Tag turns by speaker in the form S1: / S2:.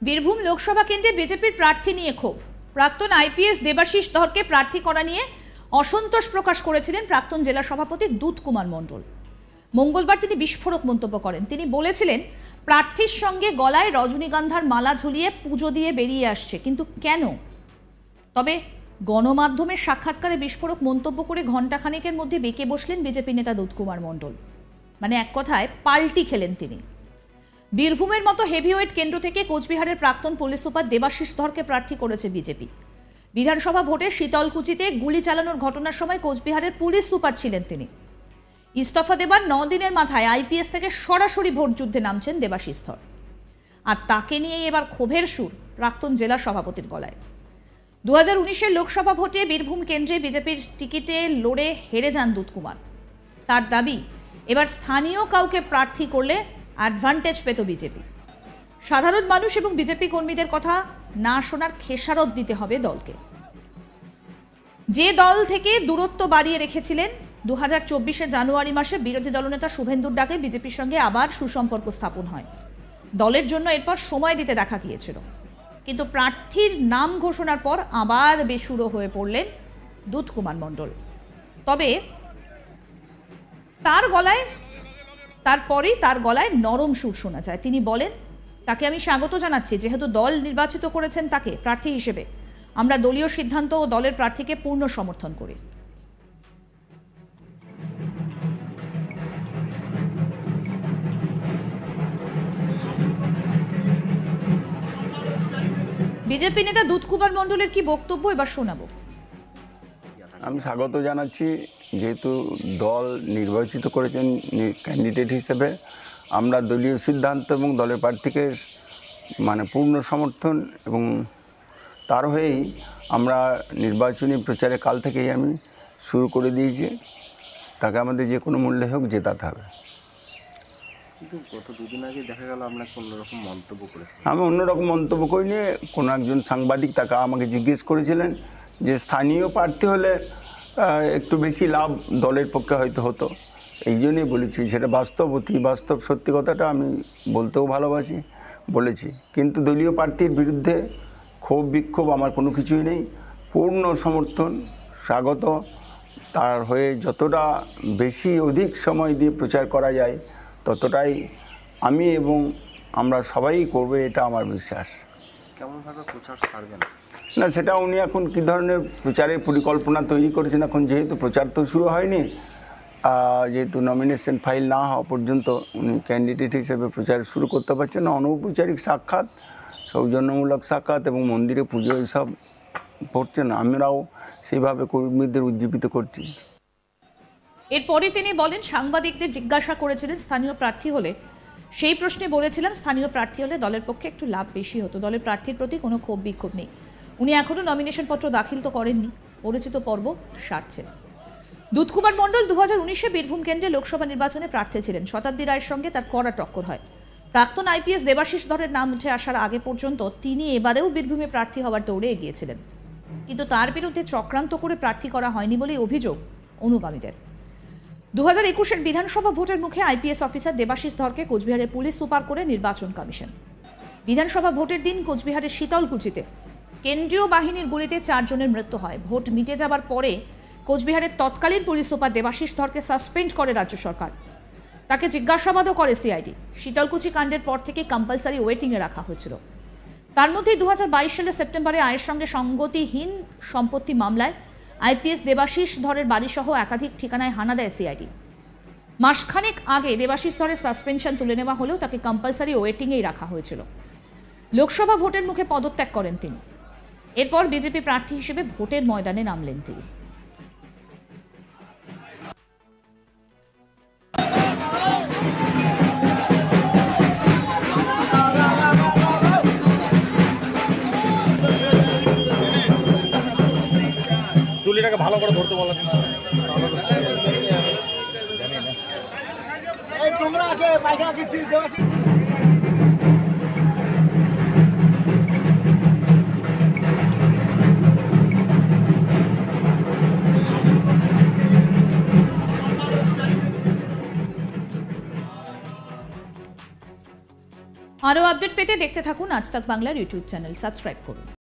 S1: বীরভূম লোকসভা কেন্দ্রে বিজেপির প্রার্থী নিয়ে ক্ষোভ। প্রাক্তন আইপিএস দেবাশিস ধরকে প্রার্থী করা নিয়ে অসন্তোষ প্রকাশ করেছিলেন প্রাক্তন জেলা সভাপতি দুধ কুমার মণ্ডল। মঙ্গলবার তিনি বিস্ফোরক মন্তব্য করেন। তিনি বলেছিলেন, প্রার্থীর সঙ্গে গলায় রজনীগন্ধার মালা ঝুলিয়ে পুজো দিয়ে বেরিয়ে আসছে, কিন্তু কেন? তবে গণমাধ্যমের সাক্ষাৎকারে বিস্ফোরক মন্তব্য করে ঘণ্টাখানেকের মধ্যে বেঁকে বসলেন বিজেপি নেতা দুধ কুমার মণ্ডল। মানে এক কথায় পাল্টি খেলেন তিনি। বীরভূমের মতো হেভিওয়েট কেন্দ্র থেকে কোচবিহারের প্রাক্তন পুলিশ সুপার দেবাশিস ধরকে প্রার্থী করেছে বিজেপি। বিধানসভা ভোটে শীতলকুচিতে গুলি চালানোর ঘটনার সময় কোচবিহারের পুলিশ সুপার ছিলেন তিনি। ইস্তফা দেবার 9 দিনের মাথায় আইপিএস থেকে সরাসরি ভোট যুদ্ধে নামছেন দেবাশিস ধর। আর তাকে নিয়ে এবার ক্ষোভের সুর প্রাক্তন জেলা সভাপতির গলায়। 2019-এর লোকসভা ভোটে বীরভূম কেন্দ্রে বিজেপির টিকিটে লড়ে হেরে যান দুধ কুমার। তার দাবি, এবার স্থানীয় কাউকে প্রার্থী করলে অ্যাডভান্টেজ পেত বিজেপি। সাধারণ মানুষ এবং বিজেপি কর্মীদের কথা না শোনার খেসারত দিতে হবে দলকে। যে দল থেকে দূরত্ব বাড়িয়ে রেখেছিলেন, 2024-এর জানুয়ারি মাসে বিরোধী দলনেতা শুভেন্দুর ডাকে বিজেপির সঙ্গে আবার সুসম্পর্ক স্থাপন হয়। দলের জন্য এরপর সময় দিতে দেখা গিয়েছিল, কিন্তু প্রার্থীর নাম ঘোষণার পর আবার বেসুরো হয়ে পড়লেন দুধ কুমার মণ্ডল। তবে তারপরেই তার গলায় নরম সুর শোনা যায়। তিনি বলেন, তাকে আমি স্বাগত জানাচ্ছি, যেহেতু দল নির্বাচিত করেছেন তাকে প্রার্থী হিসেবে। আমরা দলীয় সিদ্ধান্ত ও দলের প্রার্থীকে পূর্ণ সমর্থন করি। বিজেপি নেতা দুধ কুমার মণ্ডলের কি বক্তব্য এবার শোনাবো।
S2: আমি স্বাগত জানাচ্ছি, যেহেতু দল নির্বাচিত করেছেন ক্যান্ডিডেট হিসেবে। আমরা দলীয় সিদ্ধান্ত এবং দলের প্রার্থীকে পূর্ণ সমর্থন, এবং তার হয়েই আমরা নির্বাচনী প্রচারে কাল থেকেই আমি শুরু করে দিয়েছি। তাকে আমাদের যে কোনো মূল্যে হোক জেতাতে হবে।
S3: কিন্তু গত দুদিন আগে দেখা গেল আমরা অন্যরকম মন্তব্য করেছি।
S2: আমি অন্যরকম মন্তব্য করিনি। কোনো একজন সাংবাদিক তাকে আমাকে জিজ্ঞেস করেছিলেন যে স্থানীয় প্রার্থী হলে একটু বেশি লাভ দলের পক্ষে হয়তো হতো। এই জন্যই বলেছি, সেটা বাস্তব সত্যি কথাটা আমি বলতেও ভালোবাসি, বলেছি। কিন্তু দলীয় প্রার্থীর বিরুদ্ধে ক্ষোভ বিক্ষোভ আমার কোনো কিছুই নেই। পূর্ণ সমর্থন, স্বাগত। তার হয়ে যতটা বেশি অধিক সময় দিয়ে প্রচার করা যায় ততটাই আমি এবং আমরা সবাই করবে, এটা আমার বিশ্বাস।
S3: কেমনভাবে প্রচার ছাড়বেন
S2: না, সেটা উনি এখন কী ধরনের প্রচারের পরিকল্পনা তৈরি করেছেন। এখন যেহেতু প্রচার তো শুরু হয়নি, যেহেতু নমিনেশন ফাইল না হওয়া পর্যন্ত উনি ক্যান্ডিডেট হিসেবে প্রচার শুরু করতে পারছেন না। অনৌপচারিক সাক্ষাৎ, সৌজন্যমূলক সাক্ষাৎ এবং মন্দিরে পুজো এইসব করছেন। আমরাও সেইভাবে কর্মীদের উজ্জীবিত করছি।
S1: এরপরে তিনি বলেন, সাংবাদিকদের জিজ্ঞাসা করেছিলেন স্থানীয় প্রার্থী হলে, সেই প্রশ্নে বলেছিলাম স্থানীয় প্রার্থী হলে দলের পক্ষে একটু লাভ বেশি হতো। দলের প্রার্থীর প্রতি কোনো ক্ষোভ বিক্ষোভ নেই। উনি এখনও নমিনেশন পত্র দাখিল তো করেননি, পরিচিত পর্ব সারছে। দুধ কুমার মণ্ডল 2019-এ বীরভূম কেন্দ্রে লোকসভা নির্বাচনে প্রার্থী ছিলেন। শতাব্দী রায়ের সঙ্গে তার কড়া টক্কর হয়। প্রাক্তন আইপিএস দেবাশিস ধরের নাম উঠে আসার আগে পর্যন্ত তিনি এবারেও বীরভূমে প্রার্থী হওয়ার দৌড়ে এগিয়েছিলেন, কিন্তু তার বিরুদ্ধে চক্রান্ত করে প্রার্থী করা হয়নি বলেই অভিযোগ অনুগামীদের। 2021-এর বিধানসভা ভোটের মুখে আইপিএস অফিসার দেবাশিস ধরকে কোচবিহারের পুলিশ সুপার করে নির্বাচন কমিশন। বিধানসভা ভোটের দিন কোচবিহারের শীতলকুচিতে কেন্দ্রীয় বাহিনীর গুলিতে 4 জনের মৃত্যু হয়। ভোট মিটে যাবার পরে কোচবিহারের তৎকালীন পুলিশ সুপার দেবাশিস ধরকে সাসপেন্ড করে রাজ্য সরকার। তাকে জিজ্ঞাসাবাদও করে সিআইডি। শীতলকুচি কাণ্ডের পর থেকে কম্পালসারি ওয়েটিংয়ে রাখা হয়েছিল। তার মধ্যেই 2022 সালের সেপ্টেম্বরে আয়ের সঙ্গে সঙ্গতিহীন সম্পত্তি মামলায় আইপিএস দেবাশিস ধরের বাড়িসহ একাধিক ঠিকানায় হানা দেয় সিআইডি। মাসখানেক আগে দেবাশিস ধরের সাসপেনশন তুলে নেওয়া হলেও তাকে কম্পালসারি ওয়েটিংয়েই রাখা হয়েছিল। লোকসভা ভোটের মুখে পদত্যাগ করেন তিনি। এরপর বিজেপি প্রার্থী হিসেবে ভোটের ময়দানে নামলেন তিনি।
S4: তুলিটাকে ভালো করে ধরতে বলা তোমরা আছে পায়খানা দিচ্ছিস দেবাশিস।
S1: আরও আপডেট পেতে দেখতে থাকুন আজ তাক বাংলার ইউটিউব চ্যানেল, সাবস্ক্রাইব করুন।